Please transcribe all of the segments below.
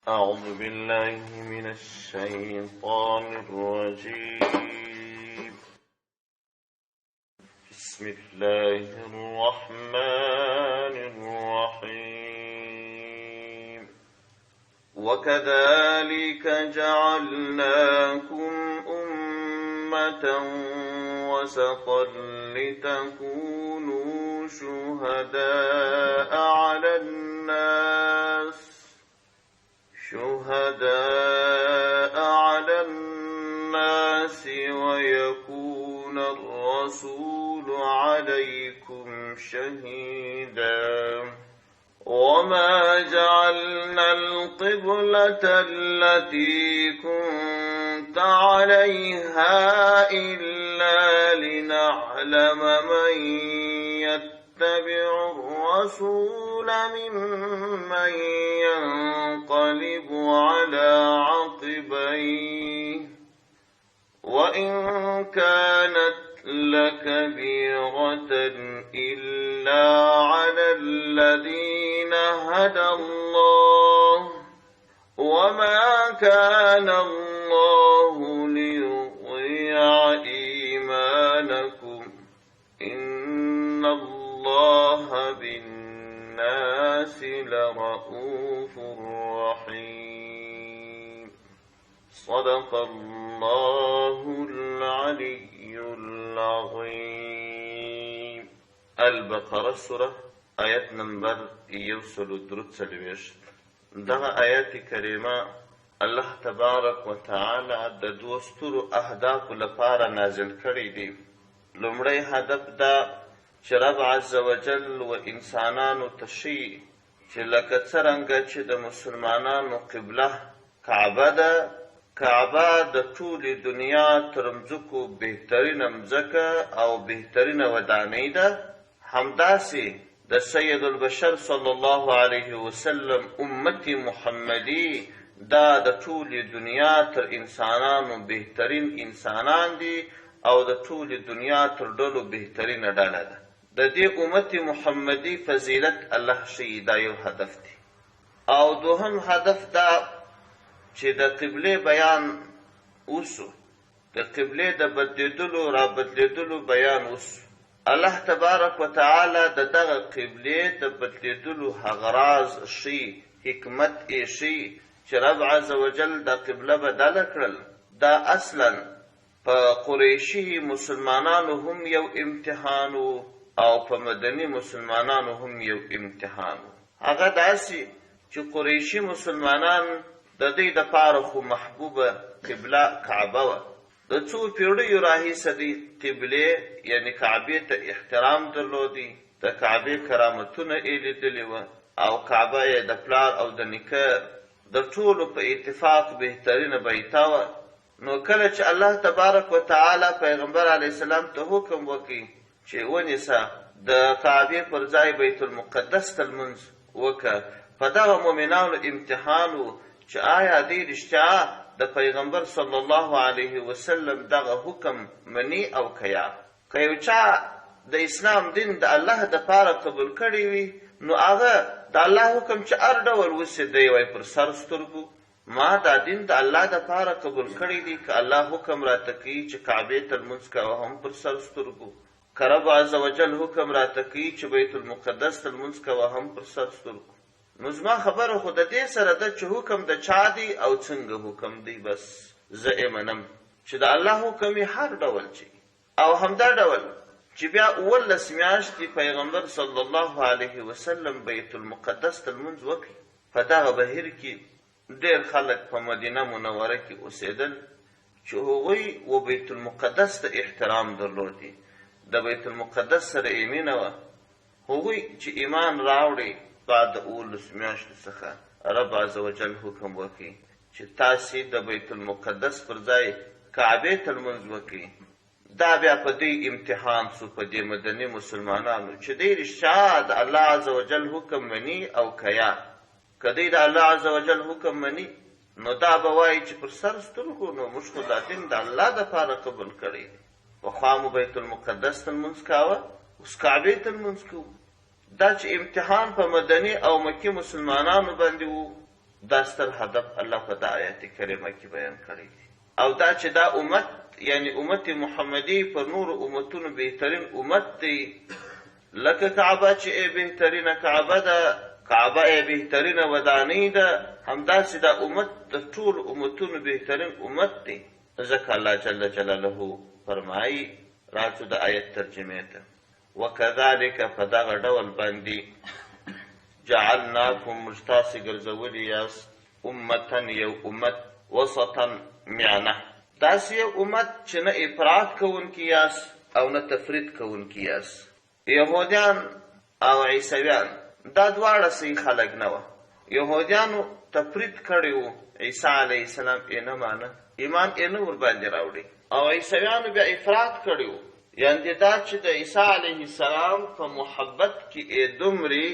أعوذ بالله من الشيطان الرجيم. بسم الله الرحمن الرحيم. وكذلك جعلناكم أمة وسطا لتكونوا شهداء على الناس ويكون الرسول عليكم شهيدا. وما جعلنا القبلة التي كنت عليها إلا لنعلم من يتبع الرسول ممن ينقلب على عقبيه، وإن كانت لكبيرة إلا على الذين هدى الله، وما كان الله ليضيع إيمانكم إن الله بالناس لرؤوف رحيم. صدق الله العلي العظيم. البقرة سورة آيات نمبر 143. دغه آیات کریمه الله تبارک و تعالی د دوه سترو اهدافو لپاره نازل کړی دی. لومړی هدف دا چې رب عز وجل و انسانانو ته ښیي چې لکه څرنګه چې د مسلمانانو قبله کعبه ده، کعبه د ټولې دنیا تر مځکو بهترینه مځکه او بهترینه ودانۍ ده، همداسې د سید البشر صلی الله علیه وسلم امت محمدی دا د ټولې دنیا تر انسانانو بهترین انسانان دي او د ټولې دنیا تر ډلو بهترینه ډله ده. د دې امت محمدی فضیلت الله ښیي، دا یو هدف دی. او دوهم هدف دا چې د قبلې بیان وسو، د قبلې د بدلیدلو را بدلیدلو بیان وسو. الله تبارک و تعالی د دغه قبلې د بدلیدلو هغه راز ښیي، حکمت یې ښیي چې رب عز وجل د قبله بدله کړل. دا اصلا په قریشي مسلمانانو هم یو امتحان او په مدني مسلمانانو هم یو امتحان. هغه داسې چې قریشي مسلمانان د دې دپاره خو محبوبه قبله کعبه وه. د څو پیړیو راهیسه دې قبلې یعنې کعبې ته احترام درلودی، د کعبې کرامتونه یې لیدلي وه او کعبه یې د پلار او د نیکه د ټولو په اتفاق بهترینه بیته وه. نو کله چې الله تبارک و تعالی پیغمبر علیه السلام ته حکم وکړي چې ونیسه د کعبې پر ځای بیت المقدس ته لمونځ وکړه، په دغه مؤمنانو امتحان و چې آیا دوی رښتیا د پیغمبر صلی الله علیه وسلم دغه حکم مني او که یا. که یو چا د اسلام دین د الله دپاره قبول کړی وي نو هغه د الله حکم چې هر ډول وسي دی وایي پر سر سترګو ما دا دین د الله دپاره قبول کړی دی. که الله حکم راته کوي چې کعبې ته لمونځ کوه هم پر سر سترګو، که رب عز وجل حکم راته کوي چې بیت المقدس ته لمونځ کوه هم پر سر سترګو. نو زما خبره خو د دې سره ده چې حکم د چا دی او څنګه حکم دی. بس زه یې منم چې د الله حکم یې هر ډول چي او همدا ډول چې بیا 11 میاشتې پیغمبر صلی الله علیه وسلم بیت المقدس ته لمونځ وکړي. په دغه بهیر کې ډېر خلک په مدینه منوره کې اوسېدل چې هغوی و بیت المقدس ته احترام درلودي، د بیت المقدس سره یې مینه وه. هغوی چې ایمان راوړي بعد د 11 میاشتو څخه رب عز وجل حکم وکړي چې تاسې د بیت المقدس پر ځای کعبې ته لمونځ وکړي. دا بیا په دې امتحان سو په دې مدني مسلمانانو چې دوی رښتیا د الله عز وجل حکم مني او که یا. که دوی د الله عز وجل حکم مني نو دا به وایي چې پر سر سترګو نو موږ خو دا دین د الله دپاره قبول کړی دی. پخوا مو بیت المقدس ته لمونځ کاوه، اوس کعبې ته لمونځ کوو. دا چې امتحان په مدني او مکي مسلمانانو باندې و دا ستر هدف الله په دا آیت کریمه کې بیان کړی دی او دا چې دا امت یعنی امت محمدی پر نور امتونو بهترین امت دی لکه کعبه چې بهترینه کعبه ده کعبه بهترینه ودانۍ ده همداسې دا امت د ټولو امتونو بهترین امت دی ځکه الله جل جلاله فرمایي راځو د آیت ترجمې ته وکذلک په دغه ډول باندې جعلناکم موږ تاسې ګرځولي یاست امة یو امت وسطا میانه داسې یو امت چې نه افراط کوونکي یاست او نه تفرید کوونکي یاست یهودیان او عیسویان دا دواړه صحیح خلک نه وه یهودیانو تفرید کړی و عیسی علیه السلام یې نه مانه ایمان یې نه ورباندې راوړي او عیسویانو بیا افراط کړی و یعنې دا چې د عیسی علیه السلام په محبت کې یې دومرې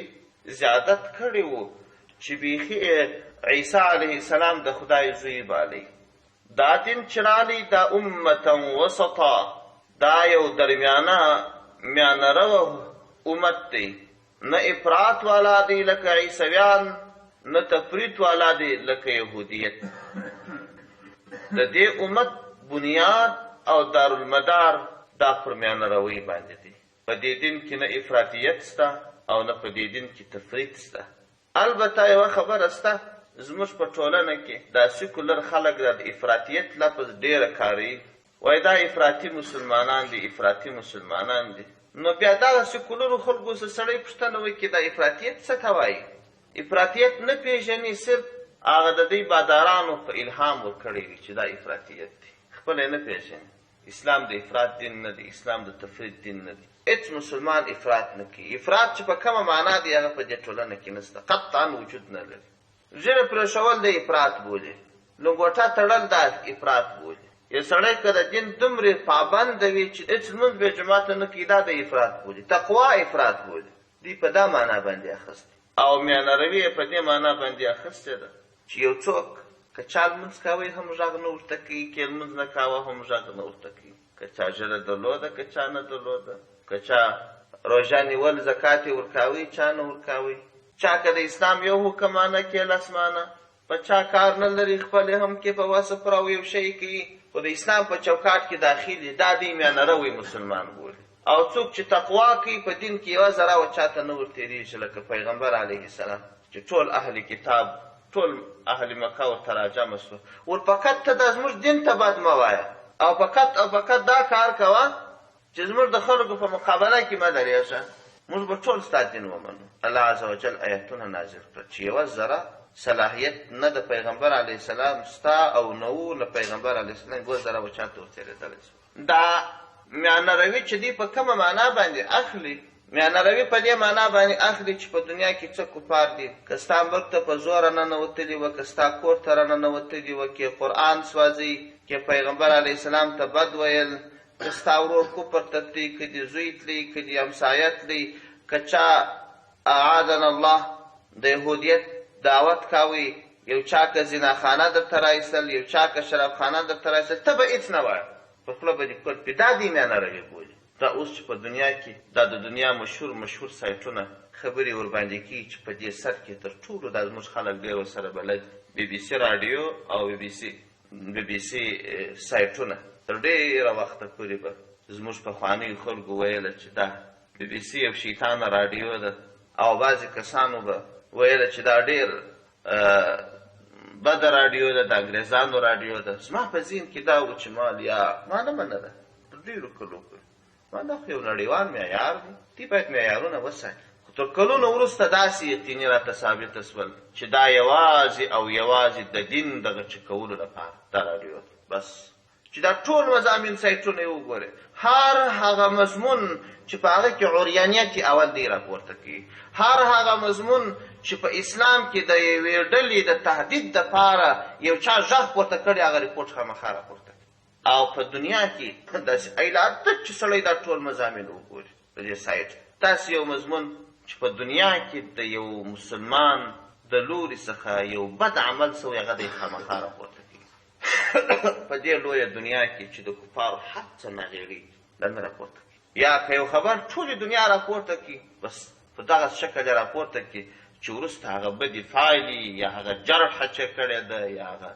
زیادت کړی و چې بیخي عیسی علیه السلام د خدای زوی بالی دا دین چې رالی دا امتا وسطا دا یو درمیانه میانه رو امت دی نه افراط والا دی لکه عیسویان نه تفریط والا دی لکه یهودیت د دې امت بنیاد او دارالمدار دا پر میانه روی باندې دی په دې دین کې نه افراطیت سته او نه په دې دین کې تفریط سته البته یوه خبره سته زموږ په ټولنه کې دا سیکولر خلک د افراطیت لفظ ډېره کاروي وایي دا افراطي مسلمانان دي افراطي مسلمانان دي نو بیا دغه سیکولرو خلکو څه سړی پوښتنه وکړي چې دا افراطیت څه ته وایي افراطیت نه پېژني صرف هغه د دوی بادارانو په الهام ورکړی وي چې دا افراطیت دی خپل یې نه پېژني اسلام د افراط دین نه دی اسلام د تفرید دین نه دی هیڅ مسلمان افراط نه کوي افراط چې په کومه معنا دی هغه په دې ټولنه کې نشته قطعا وجود نه لري ژیړه پرېښول د افراط بولي لنګوټه تړل دا افراط بولي یو سړی که د دین دومرې پابند وي چې هېڅ لمونځ به جماعت نه کوي دا د افراط بولي تقوا افراط بولي دوی په دا معنا باندې اخیستی او میانه روي یې په دې معنا باندې اخیستې ده چې یو څوک که چا لمونځ کوی هم غږ نه ورته کوي که لمونځ نه کوه هم غږ نه ورته کوي که چا ژړه درلوده که چا نه درلوده که چا روژه نیول زکات یې ورکوي چا نه ورکوي چا که د اسلام یو حکمانه کې لسمانه په چا کار نه لري خپل هم کې په وصف راو یو شی کوي خو د اسلام په چوکاټ کې داخل دا دی میانه روی مسلمان بولي او څوک چې تقوا کوي په دین کې یوه ذره و چاته نه ورتېرېږي لکه پیغمبر علیه السلام چې ټول اهل کتاب ټول اهل مکه ورته راجمع سوه ورفقط ته دا زموږ دین ته بد مه وایه او فقط دا کار کوه چې زموږ د خلکو په مقابله کې مه درېږه موږ به ټول ستا دین ومنو الله عز وجل آیتونه نازل کړه چې یوه ذره صلاحیت نه د پیغمبر علیه السلام ستا او نه و له پیغمبر علیه السلام یوه ذره به چاته ورتېرېدلی شو دا میانه روي چې دوی په کومه معنا باندې اخلي میانه روي په دې معنا باندې اخلي چې په دنیا کې څه کفار دي که ستا ملک ته په زوره ننوتلي وه که ستا کور ته راننوتلي وه که قرآن سوځي که پیغمبر علیه السلام ته بد ویل که ستا ورور کفر ته تلي که دې زوی تلي که دې همسایه تلي که چا اعاذنا الله د یهودیت دعوت کاوی یو چا که زناخانه درته رایستل یو چا که شرابخانه درته رایستل ته به هېڅ نه وایه په خوله به دې کول پې دا دې میانه روي بولي دا اوس چې په دنیا کې دا د دنیا مشهور سایټونه خبرې ورباندې کوي چې په دې سر کې تر ټولو دا زموږ خلک ډېر ورسره بلد بي بي سي راډیو او بي بي سي سایټونه تر ډېره وخته پورې به زموږ پخوانیو خلکو ویله چې دا بي بي سي یو شیطانه راډیو ده او بعضې کسانو به ویله چې دا ډېر بده راډیو ده د انګریزانو راډیو ده زما په ذهن کې دا و چې ما نه منله تر ډېرو کلو پورې ما دا خو یو نړیوال معیار دی دوی باید معیارونه وساتي خو تر کلونو وروسته داسې یقیني راته ثابته سول چې دا یوازې د دین دغه چې کولو لپاره دا راډیو ده بس چې دا ټول مضامین سایټونه یې وګورئ هر هغه مضمون چې په هغه کې عریانیت اول دی راپورته کوي هر هغه مضمون چې په اسلام کې د یوې ډلې د تهدید دپاره یو چا غږ پورته کړی هغه ریپورټ خامخا راپورته کوي او په دنیا کې داسې ایلاته چې سړی دا ټول مضامین وګوري د دې سایټ داسې یو مضمون چې په دنیا کې د یو مسلمان د لوري څخه یو بد عمل سوی هغه دی خامخا راپورته کوي په دې لویه دنیا کې چې د کفارو حد څه نغېړي دا نه راپورته کوي یا که یو خبر ټولې دنیا راپورته کړي بس په دغه شکل یې راپورته کړي چې وروسته هغه بدې فعلي یا هغه جرحه چې کړې ده یا هغه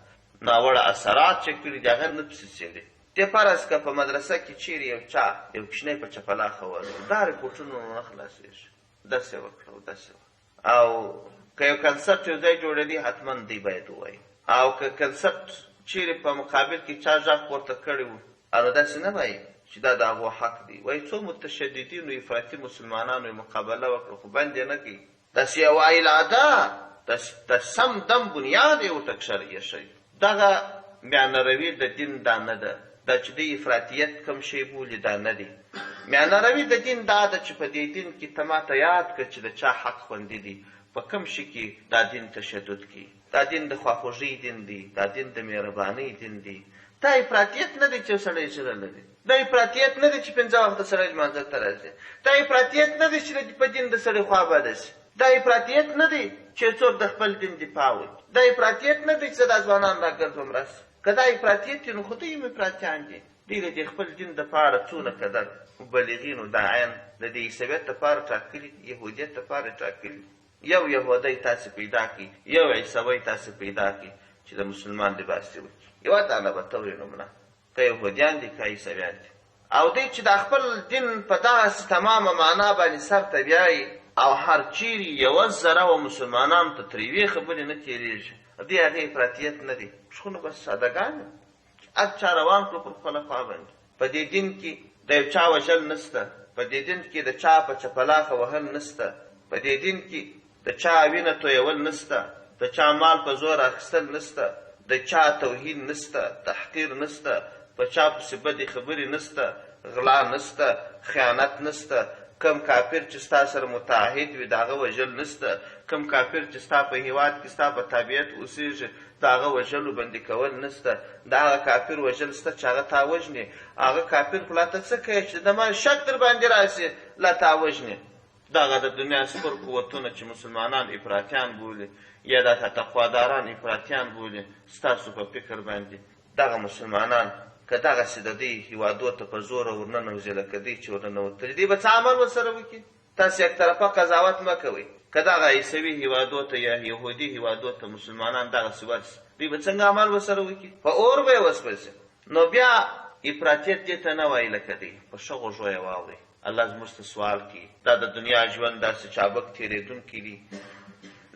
ناوړه اثرات چې کړي دي هغه نه پسې څېړي. دې فرض که په مدرسه کې چیرې یو چا یو کوچنی په چپلاخه ووژني دا ریپورټونه نه خلاصېږي، داسې وکړه او داسې وکړه. او که یو کنسرټ یو ځای جوړوي حتما دی باید ووایي، او که کنسرټ چیرې په مقابل کې چا غږ پورته کړی وو نو داسې نه وایي چې دا د هغو حق دی. وایي څو متشددینو افراطي مسلمانانو مقابله وکړه خو بند یې نه کوي. داسې یوه علاده د سم دم بنیاد یې ورته شرعیه شوي. دغه میانه د دین دا نه ده، دا چې د افراطیت کوم شی بولي دا نه دی. میانه روي د دین دا ده چې په دې دین کې ته ماته یاد کړه چې د چا حق خوندي دی، په کوم شي کې دا دین تشدد کوي. دا دین د خواخوږۍ دین دی، دا دین د مهربانۍ دین دی. دا افراطیت نه دی چې سړی ژره لري، دا افراطیت نه دی چې 5 وخته سړی لمانځه ته راځي، دا افراطیت نه دی چې په دین د سړی خوا بده شي، دا افراطیت نه دی چې څوک د خپل دین دفاع وکړي، دا افراطیت نه دی چې دا ځوانان راګرځوم راسي. که دا افراطیت وي نو خو دوی هم افراطیان دي. دوی د خپل دین دپاره څونه قدر مبلغین و داعیان د دې عیسویت دپاره ټاکلي، یهودیت دپاره ټاکلي. یو یهودی تاسې پیدا کړي، یو عیسوی تاسې پیدا کړي چې د مسلمان لباس یې وکړي. یوه دا نبتورې نمونه که یهودیان دي که عیسویان دي. او دوی چې د خپل دین په دغسې تمامه معنا باندې سر ته بیایي او هر چیرې 1,000 مسلمانانو ته ترې یوې خبرې نه تېرېږي، دې هغې افراطیت نه دی. شخو نو بس سادهګان هر چا روان کړو پر خپله خوا باندې. په دې دین کې د یو چا وژل نسته، په دې دین کې د چا په چپلاخه وهل نسته، په دې دین کې د چا وینه تویول نسته، د چا مال په زور اخیستل نسته، د چا توهین نسته، تحقیر نسته، په چا پسې بدې خبرې نسته، غلا نسته، خیانت نسته. کم کافر چې ستا سره متعهد وي د هغه وژل نسته، کم کافر چې ستا په هېواد کې ستا په تابعیت اوسېږي د هغه وژلو بندي کول نسته. د هغه کافر وژل سته چې هغه تا وژني. هغه کافر خو لا ته څه کوې چې د ما شک در باندې راسي لا تا وژني. دغه د دنیا سپر قوتونه چې مسلمانان افراطیان بولي یا د تقواداران افراطیان بولي ستاسو په فکر باندې دغه مسلمانان که دغسې د دوی هېوادو ته په زوره ورننوځي لکه دوی چې ورننوتلي دوی به څه عمل ورسره وکړي. تاسې یک طرفه قضاوت مه کوئ. که دغه عیسوي هېوادو ته یا یهودي هېوادو ته مسلمانان دغسې ورسي دوی به څنګه عمل ورسره وکړي؟ په اور به یې وسوځي. نو بیا افراطیت دې ته نه وایي لکه دوی په ښه غوږو یې واورئ. الله زموږ ته سوال کوي دا د دنیا ژوند داسې چابک تېرېدونکی دی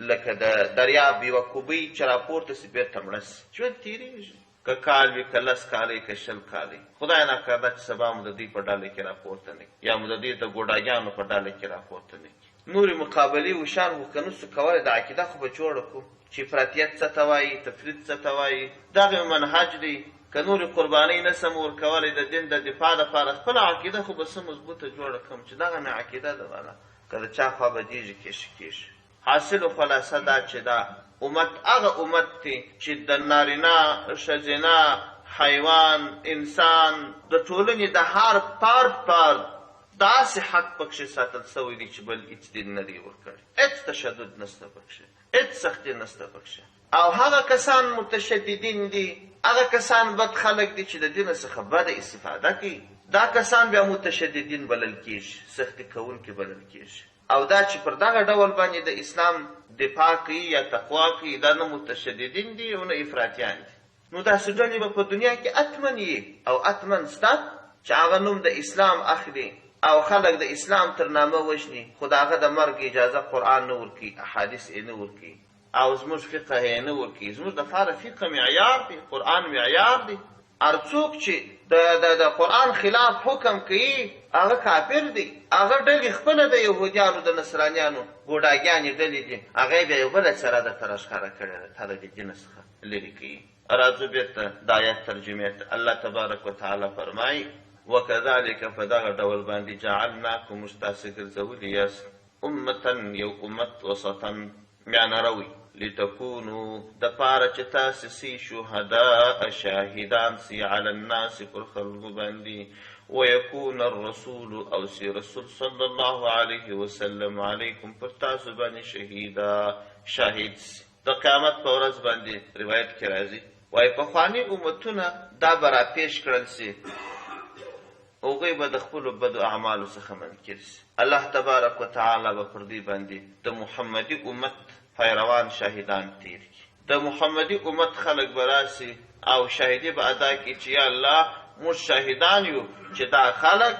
لکه د دریاب یوه کوبۍ چې راپورته سي بېرته مړه سي. ژوند تېرېږي، که کال وي که 10 کاله که 20 کاله. خدای ناکرده چې سبا مو د دوی په ډله کې راپورته نه کړي یا مو د دوی د ګوډاګیانو په ډله کې راپورته نه کړي. نورې مقابلې وشان خو که نسو کولی د عقیده خو به جوړه کړو چې افراطیت څه ته وایي، تفرید څه ته وایي. دغه منهج دی. که نورې قربانۍ نه سم ورکولی د دین د دفاع دپاره خپله عقیده خو به څه مضبوطه جوړه کړم چې دغه مې عقیده ده والا که د چا خوا بدېږي کېږي. حاصل و خلاصه دا چې دا امت هغه امت دی چې د نارینه، ښځینه، حیوان، انسان د ټولنې د هر پارت داسې حق پکښې ساتل سوی دی چې بل هېڅ دین نه دی ورکړی. هېڅ تشدد نسته پکښې، هېڅ سختي نسته پکښې. او هغه کسان متشددین دي، هغه کسان بد خلک دي چې د دین څخه بده استفاده کوي، دا کسان بیا متشددین بلل کېږي، سختي کوونکي بلل کېږي. او دا چې پر دغه ډول باندې د اسلام دفاع کوي یا تقوا کوي دا نه متشددین دي او نه افراطیان دي. نو داسې ډلې به په دنیا کې اتمن یي او اتمن سته چې هغه نوم د اسلام اخلي او خلک د اسلام تر نامه وژني خو د هغه د مرګ اجازه قرآن نه ورکوي، احادیث یې نه ورکوي او زموږ فقه یې نه ورکوي. زموږ دپاره فقه معیار دی، قرآن معیار دی. هر څوک چې د قرآن خلاف حکم کوي هغه کافر دی. هغه ډلې خپله د یهودیانو د نصرانیانو ګوډاګیانې ډلې دي، هغه یې بیا یو بله چاره درته راښکاره کړې ده، تا د دې دین څخه لرې کوي. راځو بېرته د آیت ترجمې ته. الله تبارک وتعالی فرمایي وکذلک په دغه ډول باندې جعلناکم موږ تاسې ګرځولي یاست امة یو امت وسطا میانه روي لتكونوا دپاره چې تاسې سي شهداء شاهدان سي علی الناس پر خلقو باندې ويكون الرسول او سي رسول صلی الله علیه وسلم علیکم پر تاسو باندې شهیدا شاهد سي. د قیامت په ورځ باندې روایت کې راځي وایي پخواني امتونه دا به راپېښ کړل سي هغوی به د خپلو بدو اعمالو څخه منکر سي. الله تبارک وتعالی به پر دوی باندې د محمدي امت پیروان شاهدان تیر کړي. د محمدي امت خلک به راسي او شاهدي به ادا کړي چې یا الله موږ شاهدان یو چې دا خلک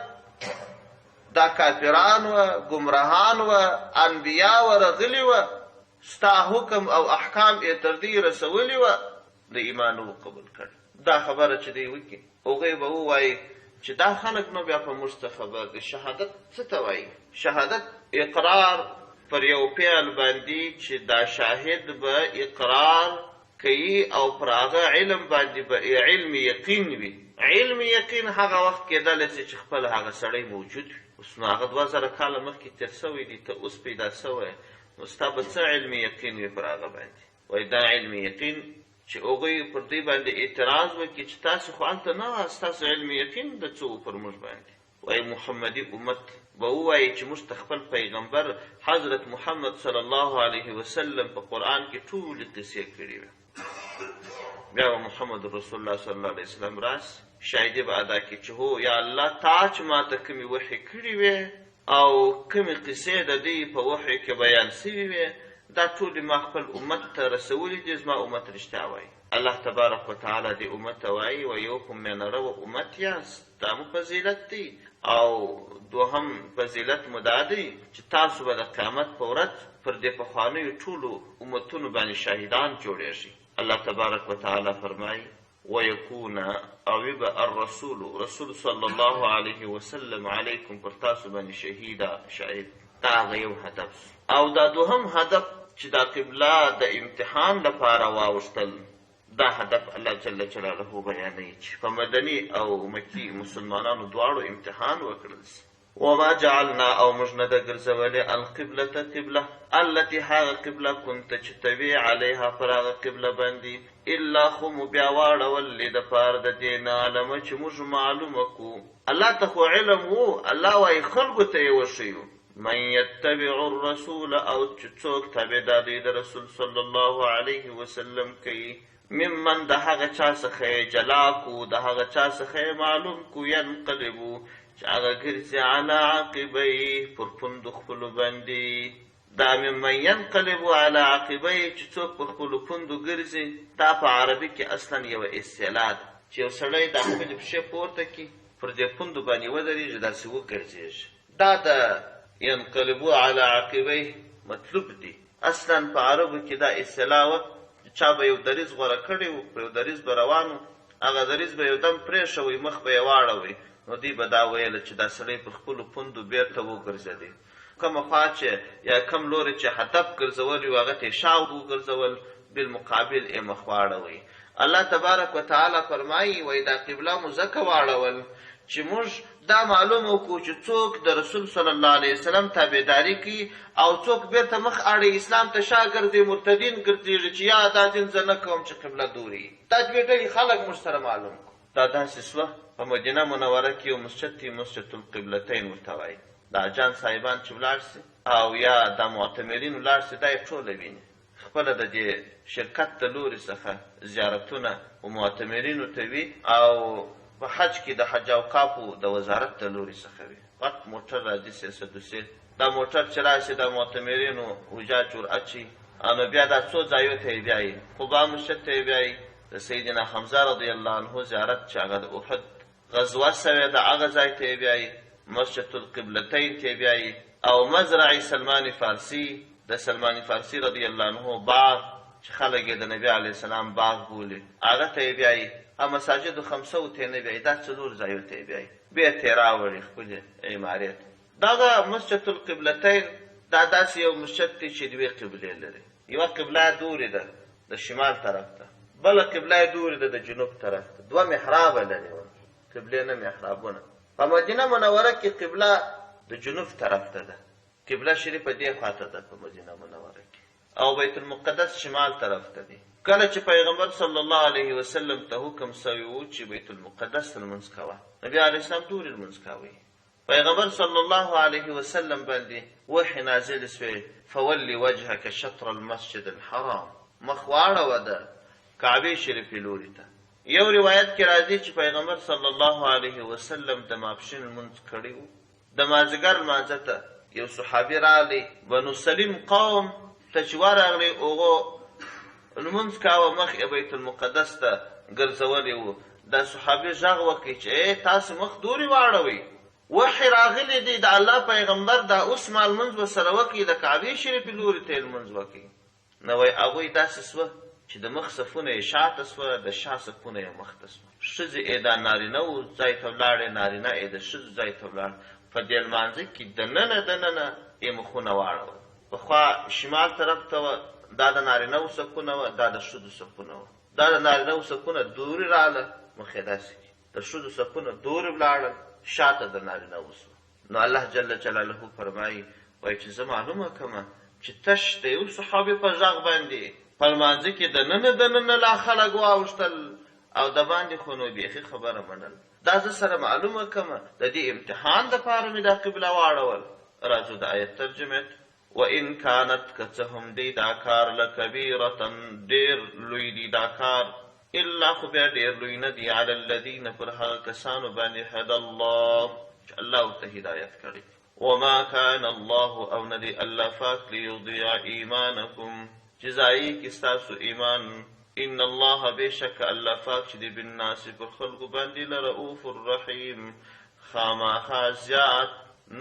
دا کافران و ګمراهان و انبیا و رغلي و ستا حکم او احکام یې تر دې رسولي و د ایمان و قبول کړي. دا خبره چې دی وکړي هغوی به ووایي چې دا خلک نو بیا په موږ څه خبر دی. شهادت څه ته وایي؟ شهادت اقرار پر یو فعل باندې چې دا شاهد به اقرار کوي او پر هغه علم باندې به علم یقین وي. علم یقین هغه وخت کېدلی سي چې خپل هغه سړی موجود وي. اوس نو هغه 2000 کاله مخکې تېر سوی دي، ته اوس پیدا سوی، نو ستا به څه علم یقین وي پر هغه باندې؟ وایي دا علم یقین چې هغوی پر دوی باندې اعتراض وکړي چې تاسو خو هلته نه وه، ستاسو علم یقین د څه و پر موږ باندې؟ وایي محمدي امت به ووایي چې موږ ته خپل پیغمبر حضرت محمد صلی الله علیه وسلم په قرآن کې ټولې قصې کړي وې. بیا به محمد رسول الله صلی الله علیه وسلم راس شاهدي به ادا کړي چې هو یا الله تا چې ما ته کومې وحي کړي وې او کومې قصې د دوی په وحي کې بیان سوي وې دا ټولې ما خپل امت ته رسولي دي. زما امت رښتیا وایي. الله تبارک وتعالی دې امت ته وایي ویو کوم مینهرو امت یاست، دا مو فضیلت دی. او دوهم فضیلت مو دا دی چې تاسو به د قیامت په ورځ پر دې پخوانیو ټولو امتونو باندې شاهدان جوړېږي. الله تبارک وتعالی فرمایي ویکون او به الرسول رسول صلی الله علیه وسلم علیکم پر تاسو باندې شهیدا شاهد. دا هغه یو هدف. او دا دوهم هدف چې دا قبله د امتحان لپاره واوښتل، دا هدف الله جل جلاله بیانوي چې په مدني او مکي مسلمانانو دواړو امتحان وکړل سي. وما جعلنا او موږ نه ده ګرځولې القبلة قبله التي هغه قبله كنت چې تبې علیها پر هغه قبله باندې الا خو مو بیا واړولې دپاره د دې نعلمه چې موږ معلومه کړو. الله ته خو علم و، الله وایي خلکو ته یې وښیو. من یتبع الرسول او چې څوک تابعداري د رسول صلی الله علیه وسلم کوي ممن د هغه چا څخه یې جلا کو، د هغه چا څخه یې معلوم کو، ینقلبو چې هغه ګرځي علی عقبیه پر پوندو خپلو باندې. دا ممن ینقلبو علی عقبیه چې څوک په خپلو پوندو ګرځي، دا په عربي کې اصلا یوه اصطلاح ده چې یو سړی د خپلې پښې پورته کړي پر دې پوندو باندې ودرېږي داسې وګرځېږي. دا د ینقلبو علی عقبیه مطلوب دی. اصلا په عربو کې دا اصطلاح وه چا به یو دریځ غوره کړی و، په یو دریځ به روان و، هغه دریځ به یو دم پرېښوی، مخ به یې واړوی، نو دوی به دا ویله چې دا سړی پر خپلو پوندو بېرته وګرځېدی. کومه خوا چې یا کم لوري چې هدف ګرځولی و هغه ته یې شا وګرځول، بالمقابل یې مخ واړوی. الله تبارک وتعالی فرمایي وایي دا قبله مو ځکه واړول چې موږ دا معلوم وکړو چې څوک د رسول صلی الله علیه وسلم تابعداري کوي او څوک بیرته مخ اړوي اسلام ته شا ګرځي، مرتدین ګرځېږي چې یا دا دین زه نه کوم چې قبله دوري. دا دوې ډلې خلک موږ سره معلوم کړو. دا داسې سوه په مدینه منوره کې یو مسجد دی، مسجد القبلتین ورته وایي. دا جان صاحبان چې ولاړ سي او یا دا معتمرین ولاړ سي دا یې ټوله ویني. خپله د دې شرکت د لوري څخه زیارتونه و معتمرینو ته وي او په حج کې د حج اوقافو د وزارت د لوري څخه وي. غټ موټر راځي سیسه دا موټر چې راشي د معتمرینو حجاج ورأچي، نو بیا دا څو ځایو ته یې بیایي. قبا مسجد ته یې بیایي، د سیدنا حمزه رضی الله عنه زیارت چې هغه د احد غزوه سوې ده هغه ځای ته یې بیایي، مسجد القبلتین ته یې بیایي، او مزرع سلمان فارسی د سلمان فارسی رضی الله عنه باغ چې خلک یې د نبي علیه السلام باغ بولي هغه ته یې بیایي. مساجد خمسو ته نه بیایي، دا څلور ځایو ته یې بیایي، بیا ته یې راوړي خپلې عمارې ته. دغه مسجد القبلتین دا داسې یو مسجد دی چې دوې قبلې لري. یوه قبله دورې ده د شمال طرف ته، بله قبله یې دورې ده د جنوب طرف ته. دوه محرابه لري، قبلې نه محرابونه. په مدینه منوره کې قبله د جنوب طرف ته ده، قبله شریفه دې خواته ده په مدینه منوره کې، او بیت المقدس شمال طرف ته دی. کله چې پیغمبر صلی الله علیه وسلم ته حکم سوی و چې بیت المقدس ته لمونځ کوه، نبي علیه السلام دورې لمونځ کوئ. پیغمبر صلی الله علیه وسلم باندې وحی نازل سوی فولی وجهک شطر المسجد الحرام، مخ واړوه د کعبې شریفې لوري ته. یو روایت کې راځي چې پیغمبر صلی الله علیه وسلم د ماپښین لمونځ کړی و. د مازدیګر لمانځه ته یو صحابي راغلی، بنو سلیم قوم ته چې ورغلی هغو لمونځ کاوه، مخ یې بیت المقدس ته ګرځولی و. دا صحابي غږ وکړي چې تاسو مخ دورې واړوئ، وحی راغلی دی د الله پیغمبر دا اوس ما لمونځ ورسره وکړي، د کعبې شریفې لوري ته یې لمونځ وکړي. نو وایي هغوی داسې سوه چې د مخ صفونه یې شاته سوه، د شا صفونه یې مخته سوه. ښځې یې دا نارینه و ځای ته ولاړې، نارینه یې د ښځو ځای ته ولاړ. په دې لمانځه کې دننه یې مخونه واړول. پخوا شمال طرف ته وه، دا د نارینهو صفونه وه، دا د ښځو صفونه وه. دا د نارینهو صفونه دورې راغله، مخ یې داسې کړي. د ښځو صفونه دورې ولاړل، شاته د نارینهو سوه. نو الله جل جلاله فرمایي، وایي چې زه معلومه کړمه چې تش د یو صحابي په غږ باندې په لمانځه کې دننه لا خلک واوښتل او د باندې خو نو بیخي خبره منل. دا زه سره معلومه کړمه د دې امتحان دپاره مې دا قبله واړول. راځو د آیت ترجمې ته. وان کانت که څه هم دی دا کار لکبیرة ډېر لوی دی دا کار، الا خو بیا ډېر لوی نه دی، علی الذین پر هغه کسانو باندې هدى الله چې الله ورته هدایت کړي. وما كان الله او ندی الله پاک لیضیع ایمانکم چې ضایع کړي ستاسو ایمان. ان الله بېشکه الله پاک چې دی بالناس پر خلکو باندې لرؤوف الرحیم خامخا زیات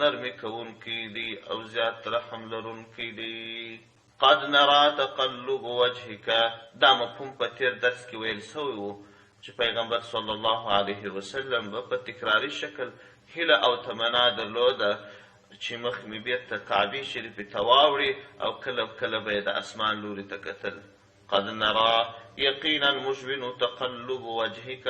نرمي کوونکی دی او زیات رحم لرونکی دی. قد نرى تقلب وجهك دا مفهوم په تیر درس کې ویل سوی و چې پیغمبر صلی الله علیه وسلم به په تکراري شکل هیله او تمنا درلوده چې مخ مې بیرته کعبې شریفې ته واوړي او کله به یې د اسمان لوري ته کتل. قد نرى یقینا مشبن تقلب وجهك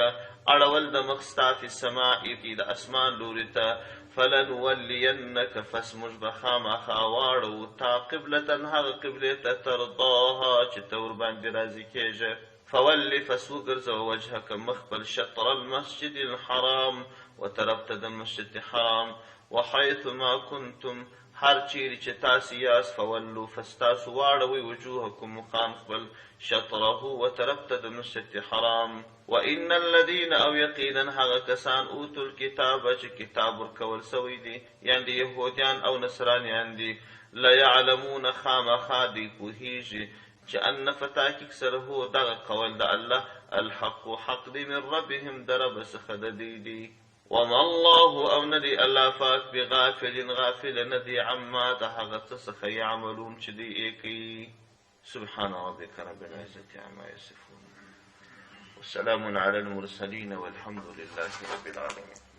اړول د مخ ستا فی السماء کې د اسمان لوري ته. فلنولینک پس موږ به خامخا واړو تا قبلة هغه قبلې ته ترضاها چې ته ورباندې راضي کېږې. فولي پس وګرځوه وجهک مخ خپل شطر المسجد الحرام و طرف ته د مسجد حرام. وحیث ما کنتم هر چیرې چې تاسې یاست فولو پس تاسو واړوئ وجوهکم مخان خپل شطره و طرف ته د مسجد حرام. وان الذین او یقینا هغه کسان اوتو الکتاب چې کتاب ورکول سوی دی یعنې یهودیان او نصرانیان دي لیعلمون خامخا دی پوهیږي چې ان فتاکیک سره هو دغه قول د الله الحق حق دی من ربهم د رب څخه د دوی دی. وما الله او ندی الله پاک بغافل غافل ندی عما د هغه څه څخه یعملون چې دوی یې کوي. سبحان ربک رب العزة عما یصفون وسلام على المرسلين والحمد لله رب العالمين.